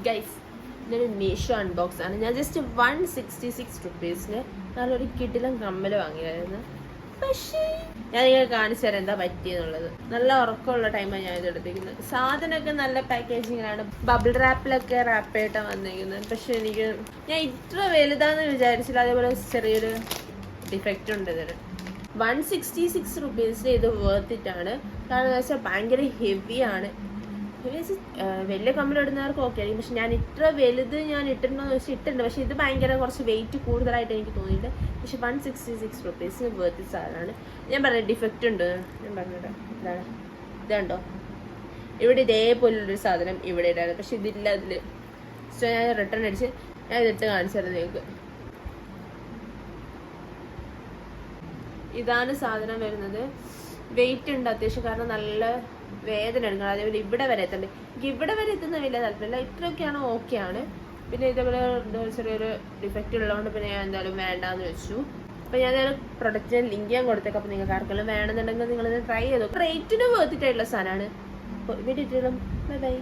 Guys, ഇതൊരു Meesho unbox ആണ്. ഞാൻ ജസ്റ്റ് 166 റുപ്പീസിന് നല്ലൊരു കിടിലം കമ്മൽ വാങ്ങിയായിരുന്നു. പക്ഷേ ഞാൻ നിങ്ങൾക്ക് കാണിച്ചു തരാം എന്താ പറ്റിയെന്നുള്ളത്. നല്ല ഉറക്കമുള്ള ടൈമാണ് ഞാൻ ഇത് എടുത്തിരിക്കുന്നത്. സാധനമൊക്കെ നല്ല പാക്കേജിങ്ങിലാണ്, ബബിൾ റാപ്പിലൊക്കെ റാപ്പായിട്ടാണ് വന്നിരിക്കുന്നത്. പക്ഷെ ഞാൻ ഇത്ര വലുതാന്ന് വിചാരിച്ചില്ല. അതേപോലെ ചെറിയൊരു ഡിഫക്റ്റ് ഉണ്ട് ഇതിന്. 166 റുപ്പീസിന് ഇത് വേർത്തിട്ടാണ്. കാരണം എന്താ വെച്ചാൽ ഭയങ്കര ഹെവിയാണ്. വലിയ കമ്മലിടുന്നവർക്ക് ഓക്കെ ആയിരിക്കും. പക്ഷെ ഞാൻ ഇത്ര വലുത് ഞാൻ ഇട്ടിട്ടുണ്ടോ എന്ന് വെച്ചാൽ ഇട്ടിട്ടുണ്ട്. പക്ഷെ ഇത് ഭയങ്കര കുറച്ച് വെയിറ്റ് കൂടുതലായിട്ട് എനിക്ക് തോന്നിയിട്ട്. പക്ഷെ 166 റുപ്പീസിന് വേർത്തി സാധനമാണ്. ഞാൻ പറഞ്ഞ ഡിഫക്റ്റ് ഉണ്ട്. ഞാൻ പറഞ്ഞിട്ട് ഇതാണ്, ഇതുണ്ടോ, ഇവിടെ ഇതേപോലുള്ളൊരു സാധനം ഇവിടെ ഇടായിരുന്നു. പക്ഷെ ഇതില്ല അതിൽ. സോ ഞാൻ റിട്ടേൺ അടിച്ച് ഞാൻ ഇതിട്ട് കാണിച്ചു തരാം നിങ്ങൾക്ക്. ഇതാണ് സാധനം വരുന്നത്. വെയിറ്റ് ഉണ്ട് അത്യാവശ്യം, കാരണം നല്ല വേദന എടുക്കണം. അതേപോലെ ഇവിടെ വരെ എത്തണ്ടേ. എനിക്ക് ഇവിടെ വരെ എത്തുന്ന വലിയ താല്പര്യമില്ല. ഇത്രയൊക്കെയാണ് ഓക്കെയാണ്. പിന്നെ ഇതേപോലെ ചെറിയൊരു ഡിഫക്റ്റ് ഉള്ളതുകൊണ്ട് പിന്നെ ഞാൻ എന്തായാലും വേണ്ടാന്ന് വെച്ചു. അപ്പം ഞാൻ പ്രൊഡക്റ്റിന് ലിങ്ക് ഞാൻ കൊടുത്തേക്കാം. അപ്പം നിങ്ങൾക്ക് ആർക്കെങ്കിലും വേണമെന്നുണ്ടെങ്കിൽ നിങ്ങളിത് ട്രൈ ചെയ്തു. റേറ്റിന് വേർത്തിട്ടായിട്ടുള്ള സാധനമാണ്. Video bye bye.